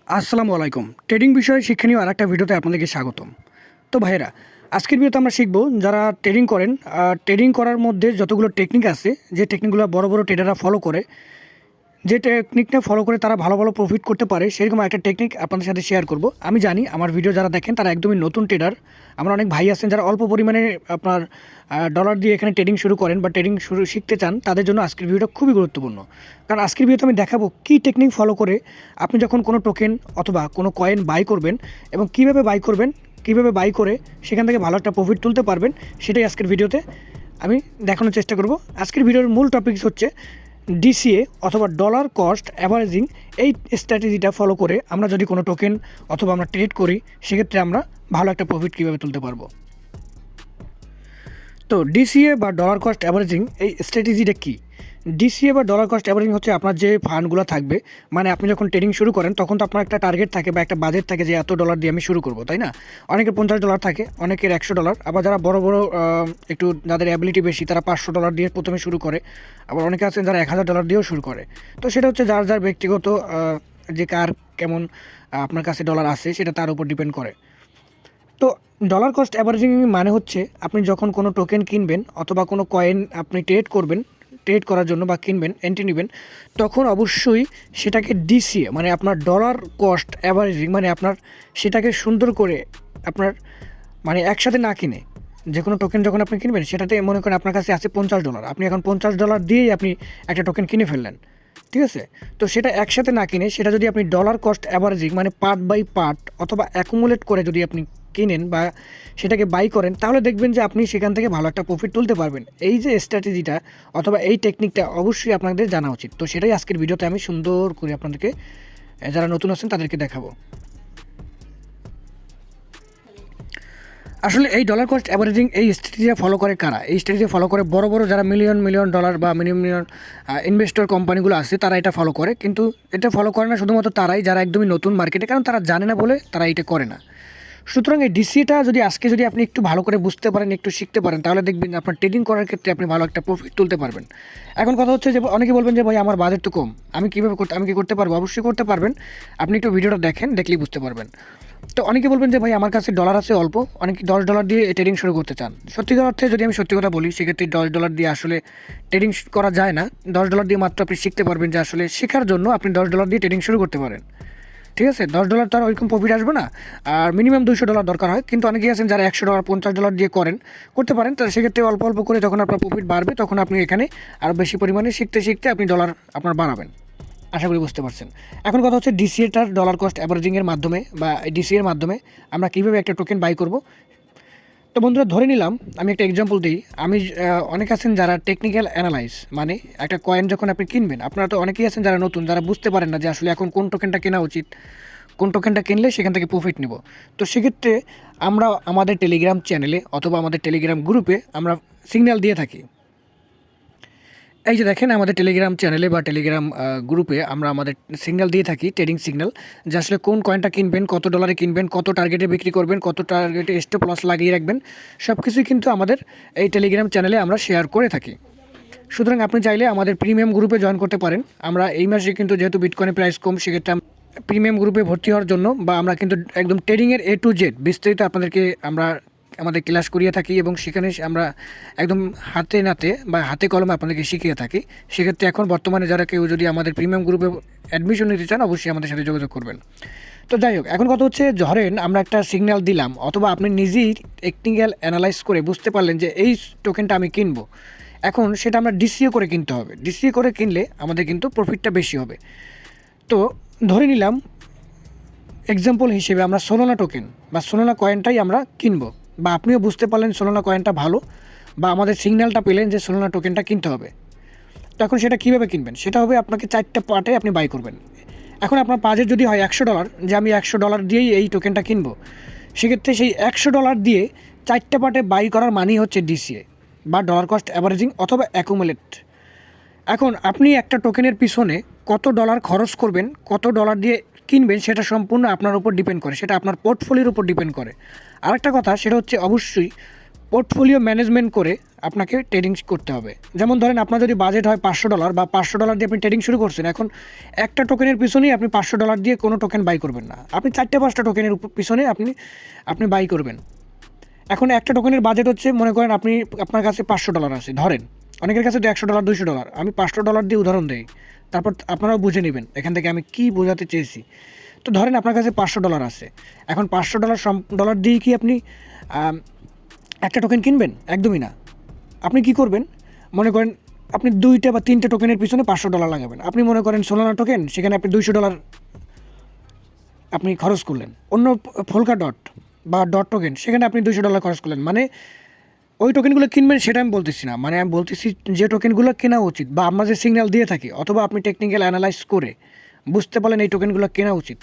আসসালামু আলাইকুম। ট্রেডিং বিষয়ে শিক্ষণীয় আরেকটা ভিডিওতে আপনাদেরকে স্বাগতম। তো ভাইয়েরা, আজকের ভিডিওতে আমরা শিখব যারা ট্রেডিং করেন, ট্রেডিং করার মধ্যে যতগুলো টেকনিক আছে, যে টেকনিকগুলো বড় বড় ট্রেডাররা ফলো করে, যে টেকনিকটা ফলো করে তারা ভালো ভালো প্রফিট করতে পারে, সেরকম একটা টেকনিক আপনাদের সাথে শেয়ার করব। আমি জানি আমার ভিডিও যারা দেখেন তারা একদমই নতুন ট্রেডার। আমরা অনেক ভাই আছেন যারা অল্প পরিমাণে আপনার ডলার দিয়ে এখানে ট্রেডিং শুরু করেন বা ট্রেডিং শিখতে চান, তাদের জন্য আজকের ভিডিওটা খুবই গুরুত্বপূর্ণ। কারণ আজকের ভিডিওতে আমি দেখাবো কী টেকনিক ফলো করে আপনি যখন কোনো টোকেন অথবা কোনো কয়েন বাই করবেন এবং কীভাবে বাই করবেন, কীভাবে বাই করে সেখান থেকে ভালো একটা প্রফিট তুলতে পারবেন, সেটাই আজকের ভিডিওতে আমি দেখানোর চেষ্টা করব। আজকের ভিডিওর মূল টপিক হচ্ছে ডিসিএ অথবা ডলার কস্ট অ্যাভারেজিং। এই স্ট্র্যাটেজিটা ফলো করে আমরা যদি কোনো টোকেন অথবা আমরা ট্রেড করি, সেক্ষেত্রে আমরা ভালো একটা প্রফিট কীভাবে তুলতে পারবো। তো ডিসিএ বা ডলার কস্ট অ্যাভারেজিং এই স্ট্র্যাটেজিটা কী? ডিসিএ বা ডলার কস্ট অ্যাভারেজিং হচ্ছে আপনার যে ফান্ডগুলো থাকবে, মানে আপনি যখন ট্রেডিং শুরু করেন তখন তো আপনার একটা টার্গেট থাকে বা একটা বাজেট থাকে যে এত ডলার দিয়ে আমি শুরু করবো, তাই না? অনেকের $50 থাকে, অনেকের $100, আবার যারা বড় বড় একটু যাদের অ্যাবিলিটি বেশি তারা $500 দিয়ে প্রথমে শুরু করে, আবার অনেকে আছেন যারা $1000 দিয়েও শুরু করে। তো সেটা হচ্ছে যার যার ব্যক্তিগত যে কার কেমন আপনার কাছে ডলার আছে সেটা তার উপর ডিপেন্ড করে। তো ডলার কস্ট অ্যাভারেজিং মানে হচ্ছে আপনি যখন কোনো টোকেন কিনবেন অথবা কোনো কয়েন আপনি ট্রেড করবেন, ট্রেড করার জন্য বা কিনবেন, এন্ট্রি নেবেন, তখন অবশ্যই সেটাকে ডিসিএ মানে আপনার ডলার কস্ট অ্যাভারেজিং মানে আপনার সেটাকে সুন্দর করে আপনার মানে একসাথে না কিনে, যে কোনো টোকেন যখন আপনি কিনবেন সেটাতে মনে করেন আপনার কাছে আছে $50, আপনি এখন $50 দিয়েই আপনি একটা টোকেন কিনে ফেললেন, ঠিক আছে? তো সেটা একসাথে না কিনে সেটা যদি আপনি ডলার কস্ট অ্যাভারেজিং মানে পার্ট বাই পার্ট অথবা অ্যাকুমুলেট করে যদি আপনি কিনেন বা সেটাকে বাই করেন, তাহলে দেখবেন যে আপনি সেখান থেকে ভালো একটা প্রফিট তুলতে পারবেন। এই যে স্ট্র্যাটেজিটা অথবা এই টেকনিকটা অবশ্যই আপনাদের জানা উচিত। তো সেটাই আজকের ভিডিওতে আমি সুন্দর করে আপনাদেরকে, যারা নতুন আছেন তাদেরকে দেখাবো। আসলে এই ডলার কস্ট অ্যাভারেজিং এই স্ট্র্যাটেজিটা ফলো করে কারা? এই স্ট্র্যাটেজি ফলো করে বড় বড় যারা মিলিয়ন মিলিয়ন ডলার বা মিলিয়ন মিলিয়ন ইনভেস্টর কোম্পানিগুলো আছে, তারা এটা ফলো করে। কিন্তু এটা ফলো করে না শুধুমাত্র তারাই যারা একদমই নতুন মার্কেটে, কারণ তারা জানে না বলে তারা এটা করে না। সুতরাং এই ডিসিটা যদি আজকে যদি আপনি একটু ভালো করে বুঝতে পারেন, একটু শিখতে পারেন, তাহলে দেখবেন আপনার ট্রেডিং করার ক্ষেত্রে আপনি ভালো একটা প্রফিট তুলতে পারবেন। এখন কথা হচ্ছে যে অনেকে বলবেন যে ভাই আমার বাজেট তো কম, আমি কীভাবে করতে, আমি কি করতে পারবো? অবশ্যই করতে পারবেন। আপনি একটু ভিডিওটা দেখেন, দেখলেই বুঝতে পারবেন। তো অনেকে বলবেন যে ভাই আমার কাছে ডলার আছে অল্প, অনেকে $10 দিয়ে ট্রেডিং শুরু করতে চান। সত্যিকার অর্থে যদি আমি সত্যি কথা বলি, সেক্ষেত্রে $10 দিয়ে আসলে ট্রেডিং করা যায় না। $10 দিয়ে মাত্র আপনি শিখতে পারবেন, যে আসলে শেখার জন্য আপনি $10 দিয়ে ট্রেডিং শুরু করতে পারেন, ঠিক আছে? $10 তো আর ওইরকম প্রফিট আসবে না, আর মিনিমাম $200 দরকার হয়। কিন্তু অনেকেই আছেন যারা $100 $50 দিয়ে করতে পারেন। তো সেক্ষেত্রে অল্প অল্প করে যখন আপনার প্রফিট বাড়বে, তখন আপনি এখানে আরও বেশি পরিমাণে শিখতে শিখতে আপনি ডলার আপনার বাড়াবেন। আশা করি বুঝতে পারছেন। এখন কথা হচ্ছে ডিসিএটার ডলার কস্ট অ্যাভারেজিংয়ের মাধ্যমে বা ডিসিএর মাধ্যমে আমরা কীভাবে একটা টোকেন বাই করব। তো বন্ধুরা, ধরে নিলাম আমি একটা এক্সাম্পল দিই। আমি অনেক আছেন যারা টেকনিক্যাল অ্যানালাইজ, মানে একটা কয়েন যখন আপনি কিনবেন, আপনারা তো অনেকেই আছেন যারা নতুন, যারা বুঝতে পারেন না যে আসলে এখন কোন টোকেনটা কেনা উচিত, কোন টোকেনটা কিনলে সেখান থেকে প্রফিট নেব। তো সেক্ষেত্রে আমরা আমাদের টেলিগ্রাম চ্যানেলে অথবা আমাদের টেলিগ্রাম গ্রুপে আমরা সিগন্যাল দিয়ে থাকি। এই যে দেখেন, আমাদের টেলিগ্রাম চ্যানেলে বা টেলিগ্রাম গ্রুপে আমরা আমাদের সিগন্যাল দিয়ে থাকি, ট্রেডিং সিগন্যাল, যে আসলে কোন কয়েনটা কিনবেন, কত ডলারে কিনবেন, কত টার্গেটে বিক্রি করবেন, কত টার্গেটে স্টপ লস লাগিয়ে রাখবেন, সব কিছুই কিন্তু আমাদের এই টেলিগ্রাম চ্যানেলে আমরা শেয়ার করে থাকি। সুতরাং আপনি চাইলে আমাদের প্রিমিয়াম গ্রুপে জয়েন করতে পারেন। আমরা এই মাসে কিন্তু যেহেতু বিটকয়েনের প্রাইস কম, সেক্ষেত্রে প্রিমিয়াম গ্রুপে ভর্তি হওয়ার জন্য বা আমরা কিন্তু একদম ট্রেডিংয়ের A to Z বিস্তারিত আপনাদেরকে আমরা আমাদের ক্লাস করিয়ে থাকি, এবং সেখানে আমরা একদম হাতে নাতে বা হাতে কলমে আপনাদেরকে শিখিয়ে থাকি। সেক্ষেত্রে এখন বর্তমানে যারা কেউ যদি আমাদের প্রিমিয়াম গ্রুপে অ্যাডমিশন নিতে চান, অবশ্যই আমাদের সাথে যোগাযোগ করবেন। তো যাই হোক, এখন কথা হচ্ছে, ধরেন আমরা একটা সিগন্যাল দিলাম, অথবা আপনি নিজেই টেকনিক্যাল অ্যানালাইজ করে বুঝতে পারলেন যে এই টোকেনটা আমি কিনবো। এখন সেটা আমরা ডিসিএ করে কিনতে হবে। ডিসিএ করে কিনলে আমাদের কিন্তু প্রফিটটা বেশি হবে। তো ধরে নিলাম এক্সাম্পল হিসেবে আমরা সোলোনা টোকেন বা সোলোনা কয়েনটাই আমরা কিনবো, বা আপনিও বুঝতে পারলেন সোলোনা কয়েনটা ভালো, বা আমাদের সিগন্যালটা পেলেন যে সোলোনা টোকেনটা কিনতে হবে। তো এখন সেটা কীভাবে কিনবেন? সেটা হবে আপনাকে 4টা পার্টে আপনি বাই করবেন। এখন আপনার বাজেট যদি হয় $100, যে আমি $100 দিয়েই এই টোকেনটা কিনবো, সেক্ষেত্রে সেই $100 দিয়ে 4টা পার্টে বাই করার মানেই হচ্ছে ডিসিএ বা ডলার কস্ট অ্যাভারেজিং অথবা অ্যাকুমুলেট। এখন আপনি একটা টোকেনের পিছনে কত ডলার খরচ করবেন, কত ডলার দিয়ে কিনবেন, সেটা সম্পূর্ণ আপনার উপর ডিপেন্ড করে, সেটা আপনার পোর্টফোলিওর উপর ডিপেন্ড করে। আরেকটা কথা, সেটা হচ্ছে অবশ্যই পোর্টফোলিও ম্যানেজমেন্ট করে আপনাকে ট্রেডিং করতে হবে। যেমন ধরেন আপনার যদি বাজেট হয় $500 বা $500 দিয়ে আপনি ট্রেডিং শুরু করছেন, এখন একটা টোকেনের পিছনেই আপনি $500 দিয়ে কোনো টোকেন বাই করবেন না, আপনি 4-5টা টোকেনের পিছনে আপনি বাই করবেন। এখন একটা টোকেনের বাজেট হচ্ছে, মনে করেন আপনার কাছে $500 আছে, ধরেন অনেকের কাছে তো $100 $200, আমি $500 দিয়ে উদাহরণ দিই, তারপর আপনারাও বুঝে নেবেন এখান থেকে আমি কী বোঝাতে চেয়েছি। তো ধরেন আপনার কাছে $500 আছে, এখন $500 দিয়ে কি আপনি একটা টোকেন কিনবেন? একদমই না। আপনি কি করবেন? মনে করেন আপনি 2টা বা 3টে টোকেনের পিছনে $500 লাগাবেন। আপনি মনে করেন সোলানা টোকেন, সেখানে আপনি $200 আপনি খরচ করলেন। অন্য ফোলকা ডট বা ডট টোকেন, সেখানে আপনি $200 খরচ করলেন। মানে ওই টোকেনগুলো কিনবেন সেটা আমি বলতেছি না, মানে আমি বলতেছি যে টোকেনগুলো কেনা উচিত বা আমরা যে সিগন্যাল দিয়ে থাকি, অথবা আপনি টেকনিক্যাল অ্যানালাইজ করে বুঝতে পারলেন এই টোকেনগুলো কেনা উচিত,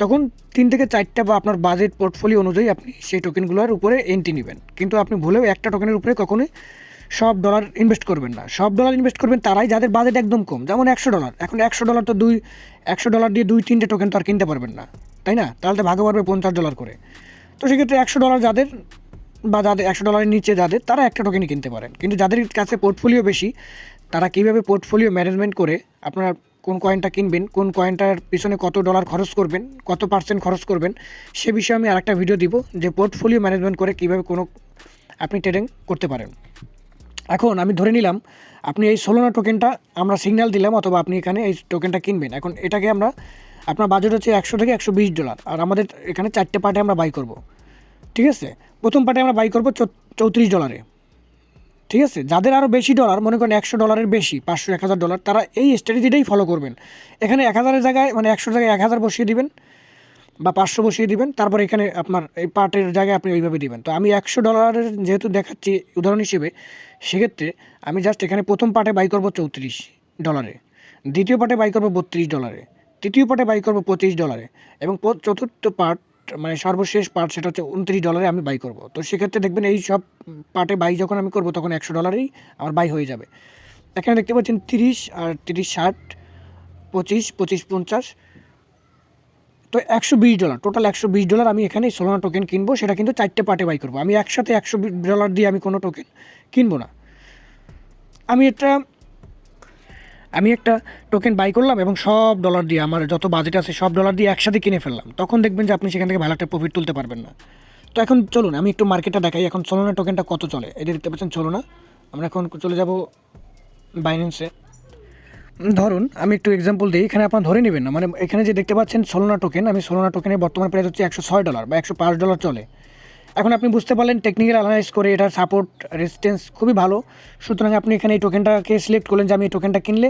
তখন 3 থেকে 4টা বা আপনার বাজেট পোর্টফোলিও অনুযায়ী আপনি সেই টোকেনগুলোর উপরে এন্ট্রি নেবেন। কিন্তু আপনি ভুলেও একটা টোকেনের উপরে কখনোই সব ডলার ইনভেস্ট করবেন না। সব ডলার ইনভেস্ট করবেন তারাই যাদের বাজেট একদম কম, যেমন $100। এখন $100 তো $100 দিয়ে 2-3টে টোকেন তো আর কিনতে পারবেন না, তাই না? তাহলে তো ভাগে পারবে $50 করে। তো সেক্ষেত্রে $100 যাদের বা যাদের $100 নিচে যাদের, তারা একটা টোকেনই কিনতে পারেন। কিন্তু যাদের কাছে পোর্টফোলিও বেশি, তারা কীভাবে পোর্টফোলিও ম্যানেজমেন্ট করে আপনারা কোন কয়েনটা কিনবেন, কোন কয়েনটার পিছনে কত ডলার খরচ করবেন, কত পার্সেন্ট খরচ করবেন, সে বিষয়ে আমি আরেকটা ভিডিও দিব, যে পোর্টফোলিও ম্যানেজমেন্ট করে কীভাবে আপনি ট্রেডিং করতে পারেন। এখন আমি ধরে নিলাম আপনি এই সোলানা টোকেনটা আমরা সিগন্যাল দিলাম, অথবা আপনি এখানে এই টোকেনটা কিনবেন। এখন এটাকে আপনার বাজেট হচ্ছে $100 থেকে $120, আর আমাদের এখানে 4টে পার্টে আমরা বাই করব, ঠিক আছে? প্রথম পার্টে আমরা বাই করবো $34। ঠিক আছে? যাদের আরও বেশি ডলার, মনে করেন $100 বেশি, $500-1000, তারা এই স্ট্র্যাটেজিটাই ফলো করবেন। এখানে 1000-এর জায়গায়, মানে 100-র জায়গায় 1000 বসিয়ে দিবেন বা 500 বসিয়ে দিবেন, তারপর এখানে আপনার এই পার্টের জায়গায় আপনি ওইভাবে দিবেন। তো আমি $100 যেহেতু দেখাচ্ছি উদাহরণ হিসেবে, সেক্ষেত্রে আমি জাস্ট এখানে প্রথম পার্টে বাই করবো $34, দ্বিতীয় পার্টে বাই করবো $32, তৃতীয় পার্টে বাই করবো $25, এবং চতুর্থ পার্ট, মানে সর্বশেষ পার্ট, সেটা হচ্ছে $29 আমি বাই করব। তো সেক্ষেত্রে দেখবেন এই সব পার্টে বাই যখন আমি করব, তখন $100 আমার বাই হয়ে যাবে। এখানে দেখতে পাচ্ছেন 30 আর 30 60, 25 25 50, তো $120, টোটাল $120 আমি এখানে সোলানা টোকেন কিনবো। সেটা কিন্তু 4টে পার্টে বাই করবো। আমি একসাথে $120 দিয়ে আমি কোনো টোকেন কিনবো না। আমি একটা টোকেন বাই করলাম এবং সব ডলার দিয়ে, আমার যত বাজেট আছে সব ডলার দিয়ে একসাথে কিনে ফেললাম, তখন দেখবেন যে আপনি সেখান থেকে ভালো একটা প্রফিট তুলতে পারবেন না। তো এখন চলুন আমি একটু মার্কেটটা দেখাই, এখন সোলানা টোকেনটা কত চলে। এটা দেখতে পাচ্ছেন সোলানা। আমরা এখন চলে যাব বাইন্যান্সে। ধরুন আমি একটু এক্সাম্পল দিই, এখানে আপনার ধরে নেবেন না, মানে এখানে যে দেখতে পাচ্ছেন সোলানা টোকেন, আমি সোলানা টোকেনের বর্তমান প্রাইস হচ্ছে $106 বা $105 চলে। এখন আপনি বুঝতে পারলেন টেকনিক্যাল অ্যানালাইজ করে এটার সাপোর্ট রেজিস্ট্যান্স খুবই ভালো, সুতরাং আপনি এখানে এই টোকেনটাকে সিলেক্ট করলেন যে আমি এই টোকেনটা কিনলে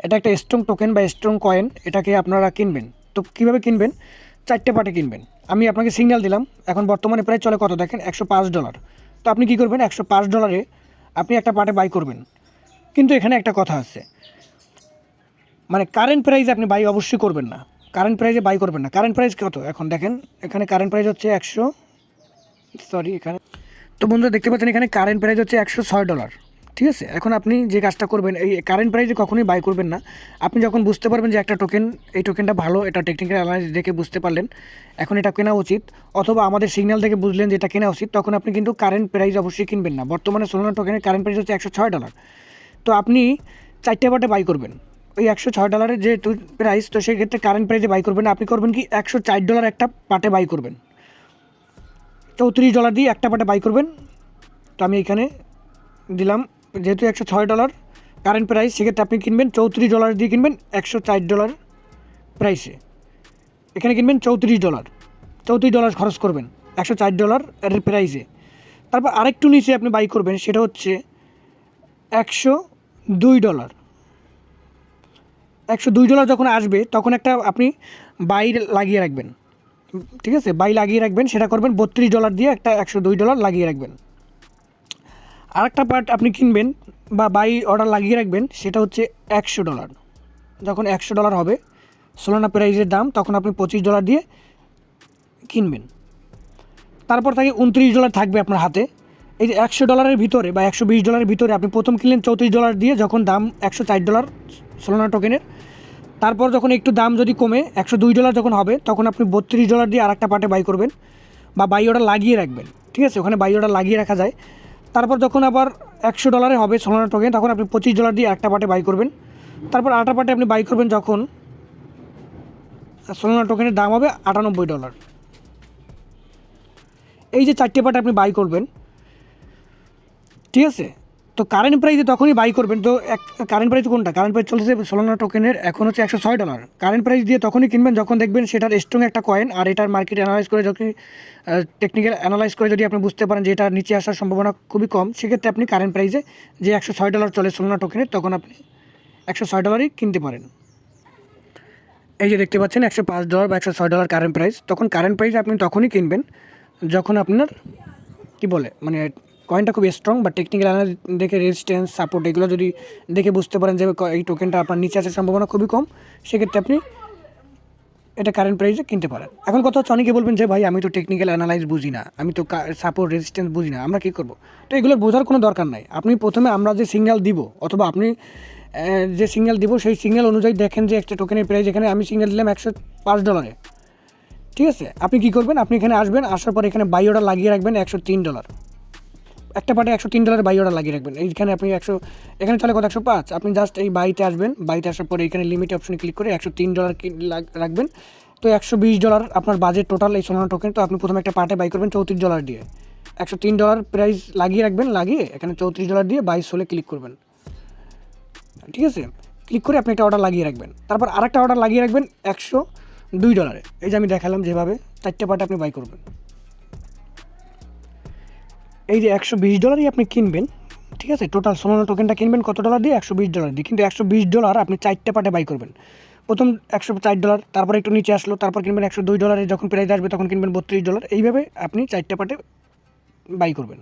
এটা একটা স্ট্রং টোকেন বা স্ট্রং কয়েন, এটাকে আপনারা কিনবেন। তো কীভাবে কিনবেন? 4টে পার্টে কিনবেন। আমি আপনাকে সিগন্যাল দিলাম, এখন বর্তমানে প্রাইস চলে কত দেখেন, $105। তো আপনি কী করবেন, $105 আপনি একটা পার্টে বাই করবেন। কিন্তু এখানে একটা কথা আছে, মানে কারেন্ট প্রাইসে আপনি বাই অবশ্যই করবেন না, কারেন্ট প্রাইসে বাই করবেন না। কারেন্ট প্রাইস কত এখন দেখেন, এখানে কারেন্ট প্রাইস হচ্ছে এখানে, তো বন্ধুরা দেখতে পাচ্ছেন এখানে কারেন্ট প্রাইস হচ্ছে $106। ঠিক আছে? এখন আপনি যে কাজটা করবেন, এই কারেন্ট প্রাইসে কখনোই বাই করবেন না। আপনি যখন বুঝতে পারবেন যে একটা টোকেন, এই টোকেনটা ভালো, এটা টেকনিক্যাল অ্যানালাইসিস দেখে বুঝতে পারলেন এখন এটা কেনা উচিত, অথবা আমাদের সিগন্যাল থেকে বুঝলেন যে এটা কেনা উচিত, তখন আপনি কিন্তু কারেন্ট প্রাইস অবশ্যই কিনবেন না। বর্তমানে সোলানা টোকেনের কারেন্ট প্রাইস হচ্ছে $106। তো আপনি 4টে পার্টে বাই করবেন ওই $106 যে প্রাইস, তো সেক্ষেত্রে কারেন্ট প্রাইসে বাই করবেন না। আপনি করবেন কি, $104 একটা পার্টে বাই করবেন, $34 দিয়ে একটা পার্টে বাই করবেন। তো আমি এখানে দিলাম, যেহেতু $106 কারেন্ট প্রাইস, সেক্ষেত্রে আপনি কিনবেন $34 দিয়ে, কিনবেন $104 প্রাইসে, এখানে কিনবেন $34 খরচ করবেন $104 এর প্রাইসে। তারপর আরেকটু নিচে আপনি বাই করবেন, সেটা হচ্ছে $102। $102 যখন আসবে, তখন একটা আপনি বাই লাগিয়ে রাখবেন। ঠিক আছে? বাই লাগিয়ে রাখবেন, সেটা করবেন $32 দিয়ে, একটা $102 লাগিয়ে রাখবেন। আরেকটা পার্ট আপনি কিনবেন বা বাই অর্ডার লাগিয়ে রাখবেন, সেটা হচ্ছে $100। যখন $100 হবে সোলানা প্রাইজের দাম, তখন আপনি $25 দিয়ে কিনবেন। তারপর থেকে $29 থাকবে আপনার হাতে। এই যে $100 ভিতরে বা $120 ভিতরে আপনি প্রথম কিনলেন $34 দিয়ে, যখন দাম $104 সোলানা টোকেনের, তারপর যখন একটু দাম যদি কমে $102 যখন হবে, তখন আপনি $32 দিয়ে আরেকটা পার্টে বাই করবেন বা বাই অর্ডার লাগিয়ে রাখবেন। ঠিক আছে? ওখানে বাই অর্ডার লাগিয়ে রাখা যায়। তারপর যখন আবার $100 হবে সোলানা টোকেন, তখন আপনি $25 দিয়ে একটা পার্টে বাই করবেন। তারপর আরেকটা পার্টে আপনি বাই করবেন যখন সোলানা টোকেনের দাম হবে $98। এই যে 4টে পার্টে আপনি বাই করবেন, ঠিক আছে। তো কারেন্ট প্রাইসে তখনই বাই করবেন। তো কারেন্ট প্রাইস কোনটা? কারেন্ট প্রাইস চলছে সোলানা টোকেনের এখন হচ্ছে $106। কারেন্ট প্রাইস দিয়ে তখনই কিনবেন যখন দেখবেন সেটার স্ট্রং একটা কয়েন, আর এটার মার্কেট অ্যানালাইজ করে যখন টেকনিক্যাল অ্যানালাইজ করে যদি আপনি বুঝতে পারেন যে এটা নিচে আসার সম্ভাবনা খুবই কম, সেক্ষেত্রে আপনি কারেন্ট প্রাইসে যে $106 চলে সোলানা টোকেনের, তখন আপনি $106 কিনতে পারেন। এই যে দেখতে পাচ্ছেন $105 বা $106 কারেন্ট প্রাইস। তখন কারেন্ট প্রাইস আপনি তখনই কিনবেন যখন আপনার কী বলে মানে কয়েনটা খুব স্ট্রং বা টেকনিক্যাল অ্যানালাইজ দেখে রেজিস্ট্যান্স সাপোর্ট এগুলো যদি দেখে বুঝতে পারেন যে এই টোকেনটা আপনার নিচে আসার সম্ভাবনা খুবই কম, সেক্ষেত্রে আপনি এটা কারেন্ট প্রাইসে কিনতে পারেন। এখন কথা হচ্ছে, অনেকে বলবেন যে ভাই আমি তো টেকনিক্যাল অ্যানালাইজ বুঝি না, আমি তো সাপোর্ট রেজিস্ট্যান্স বুঝি না, আমরা কী করবো? তো এগুলো বোঝার কোনো দরকার নাই। আপনি প্রথমে আমরা যে সিগন্যাল দিব অথবা আপনি যে সিগন্যাল দিব সেই সিগন্যাল অনুযায়ী দেখেন যে একটা টোকেনের প্রাইস, এখানে আমি সিগন্যাল দিলাম $105, ঠিক আছে। আপনি কী করবেন? আপনি এখানে আসবেন, আসার পর এখানে বাই অর্ডার লাগিয়ে রাখবেন $103। একটা পার্টে $103 বাই অর্ডার লাগিয়ে রাখবেন। এইখানে আপনি এখানে চলে কত 105, আপনি জাস্ট এই বাইতে আসবেন, বাইতে আসার পরে এখানে লিমিট অপশনে ক্লিক করে $103 রাখবেন। তো $120 আপনার বাজেট টোটাল এই সোলানা টোকেন। তো আপনি প্রথমে একটা পার্টে বাই করবেন $34 দিয়ে, $103 প্রাইস লাগিয়ে রাখবেন, লাগিয়ে এখানে $34 দিয়ে 22 হলে ক্লিক করবেন, ঠিক আছে। ক্লিক করে আপনি একটা অর্ডার লাগিয়ে রাখবেন। তারপর আরেকটা অর্ডার লাগিয়ে রাখবেন $102। এই যে আমি দেখালাম যেভাবে 4টে পার্টে আপনি বাই করবেন। এই যে $120 আপনি কিনবেন, ঠিক আছে। টোটাল সোলানা টোকেনটা কিনবেন কত ডলার দিয়ে? $120 দিয়ে। কিন্তু $120 আপনি 4টে পার্টে বাই করবেন। প্রথম $104, তারপর একটু নিচে আসলো, তারপর কিনবেন $102, যখন প্রাইস আসবে তখন কিনবেন $32। এইভাবে আপনি 4টে পার্টে বাই করবেন।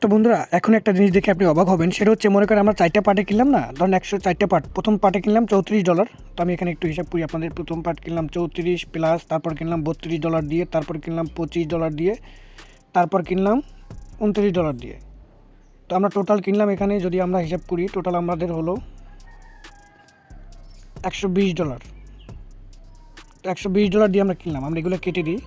তো বন্ধুরা, এখন একটা জিনিস দেখে আপনি অবাক হবেন, সেটা হচ্ছে মনে করেন আমরা 4টে পার্টে কিনলাম না, ধরুন 104টে পার্ট, প্রথম পার্টে কিনলাম $34। তো আমি এখানে একটু হিসাব করি আপনাদের। প্রথম পার্ট কিনলাম 34 প্লাস, তারপর কিনলাম $32 দিয়ে, তারপর কিনলাম $25 দিয়ে, তারপর কিনলাম $29 দিয়ে। তো আমরা টোটাল কিনলাম, এখানে যদি আমরা হিসাব করি টোটাল আমাদের হলো $120। তো $120 দিয়ে আমরা কিনলাম। আমরা এগুলো কেটে দিই,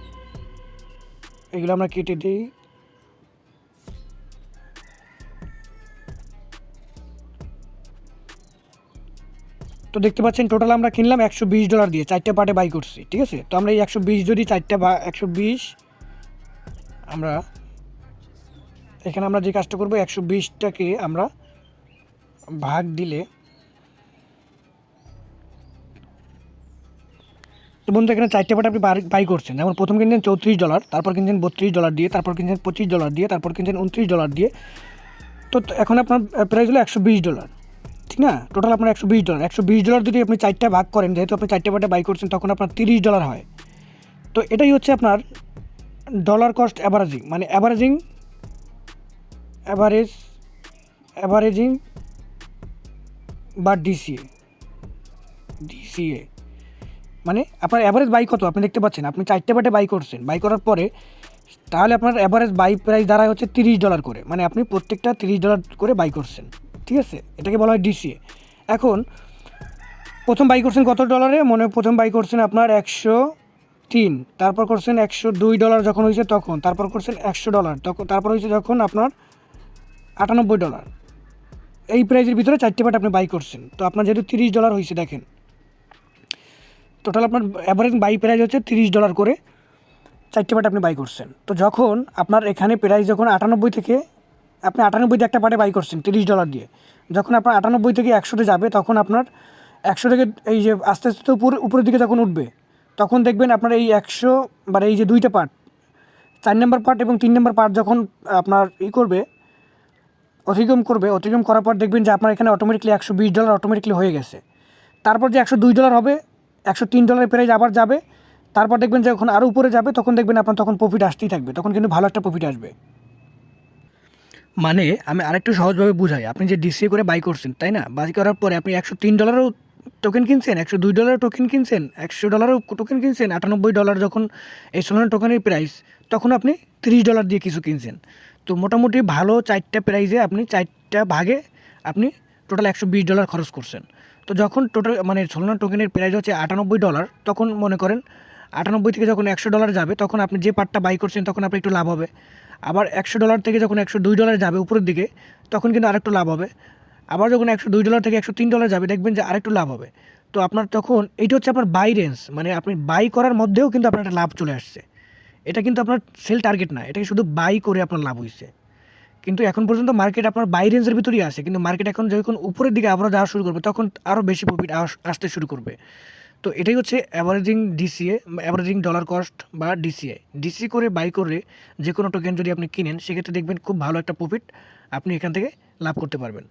তো দেখতে পাচ্ছেন টোটাল আমরা কিনলাম $120 দিয়ে, 4টে পার্টে বাই করছি, ঠিক আছে। তো আমরা এই 120 যদি 4টে বা 120, আমরা এখানে আমরা যে কাজটা করবো 120টাকে আমরা ভাগ দিলে, তো বন্ধু এখানে 4টে পার্টে আপনি বাই করছেন। যেমন প্রথম কিনছেন $34, তারপর কিনছেন $32 দিয়ে, তারপর কিনছেন $25 দিয়ে, তারপর কিনছেন $29 দিয়ে। তো এখন আপনার প্রাইস হলো $120, ঠিক না। টোটাল আপনার $120 যদি আপনি 4টে ভাগ করেন, যেহেতু আপনি 4টে পার্টে বাই করছেন, তখন আপনার $30 হয়। তো এটাই হচ্ছে আপনার ডলার কস্ট অ্যাভারেজিং, মানে অ্যাভারেজিং বা ডিসিএ মানে আপনার অ্যাভারেজ বাই কত আপনি দেখতে পাচ্ছেন। আপনি 4টে পার্টে বাই করছেন, বাই করার পরে তাহলে আপনার অ্যাভারেজ বাই প্রাইস দাঁড়ায় হচ্ছে $30 করে, মানে আপনি প্রত্যেকটা $30 করে বাই করছেন, ঠিক আছে। এটাকে বলা হয় ডিসিএ। এখন প্রথম বাই করছেন কত ডলারে? প্রথম বাই করছেন আপনার 103, তারপর করছেন $102 যখন হয়েছে তখন, তারপর করছেন $100 তখন, তারপর হয়েছে যখন আপনার $98। এই প্রাইজের ভিতরে 4টে পার্ট আপনি বাই করছেন। তো আপনার যেহেতু $30 হয়েছে, দেখেন টোটাল আপনার অ্যাভারেজ বাই প্রাইস হচ্ছে $30 করে, 4টে পার্ট আপনি বাই করছেন। তো যখন আপনার এখানে প্রাইস যখন 98 থেকে, আপনি 98 দিয়ে একটা পার্টে বাই করছেন $30 দিয়ে, যখন আপনার 98 থেকে 100-তে যাবে, তখন আপনার 100 থেকে এই যে আস্তে আস্তে উপরের দিকে যখন উঠবে, তখন দেখবেন আপনার এই 100 বা এই যে 2টা পার্ট, 4 নম্বর পার্ট এবং 3 নম্বর পার্ট যখন আপনার অতিক্রম করার পর দেখবেন যে আপনার এখানে অটোমেটিকলি $120 অটোমেটিকলি হয়ে গেছে। তারপর যে $102 হবে, $103 প্রাইস আবার যাবে, তারপর দেখবেন যে যখন আরও উপরে যাবে, তখন দেখবেন আপনার তখন প্রফিট আসতেই থাকবে, তখন কিন্তু ভালো একটা প্রফিট আসবে। মানে আমি আরেকটু সহজভাবে বুঝাই, আপনি যে ডিসিএ করে বাই করছেন, তাই না, বাই করার পরে আপনি $103 টোকেন কিনছেন, $102 টোকেন কিনছেন, $100 টোকেন কিনছেন, $98 যখন এই সোলানা টোকেনের প্রাইস, তখন আপনি $30 দিয়ে কিছু কিনছেন। তো মোটামুটি ভালো 4টে প্রাইসে আপনি 4টা ভাগে আপনি টোটাল $120 খরচ করছেন। তো যখন টোটাল মানে সোলানা টোকেনের প্রাইস হচ্ছে $98, তখন মনে করেন 98 থেকে যখন $100 যাবে, তখন আপনি যে পার্টটা বাই করছেন তখন আপনি একটু লাভ হবে। আবার $100 থেকে যখন $102 যাবে উপরের দিকে, তখন কিন্তু আরেকটু লাভ হবে। আবার যখন $102 থেকে $103 যাবে, দেখবেন যে আরেকটু লাভ হবে। তো আপনার তখন এইটা হচ্ছে আপনার বাই রেঞ্জ, মানে আপনি বাই করার মধ্যেও কিন্তু আপনার একটা লাভ চলে আসছে। এটা কিন্তু আপনার সেল টার্গেট না, এটা শুধু বাই করে আপনার লাভ হয়েছে। কিন্তু এখন পর্যন্ত মার্কেট আপনার বাই রেঞ্জের ভিতরেই আছে, কিন্তু মার্কেট এখন যখন উপরের দিকে আবারও যাওয়া শুরু করবে, তখন আরও বেশি প্রফিট আসতে শুরু করবে। তো এটাই হচ্ছে averaging DCA, averaging dollar cost বা ডিসিএ। ডিসি করে বাই করে যে কোনো টোকেন যদি আপনি কিনেন, সেক্ষেত্রে দেখবেন খুব ভালো একটা প্রফিট আপনি এখান থেকে লাভ করতে পারবেন।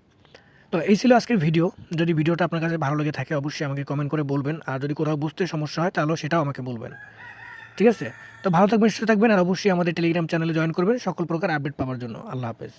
তো এই ছিল আজকের ভিডিও। যদি ভিডিওটা আপনার কাছে ভালো লেগে থাকে, অবশ্যই আমাকে কমেন্ট করে বলবেন। আর যদি কোথাও বুঝতে সমস্যা হয়, তাহলেও সেটাও আমাকে বলবেন। ঠিক আছে? তো ভালো থাকবেন, সুস্থ থাকবেন, আর অবশ্যই আমাদের টেলিগ্রাম চ্যানেলে জয়েন করবেন সকল প্রকার আপডেট পাওয়ার জন্য। আল্লাহ হাফেজ।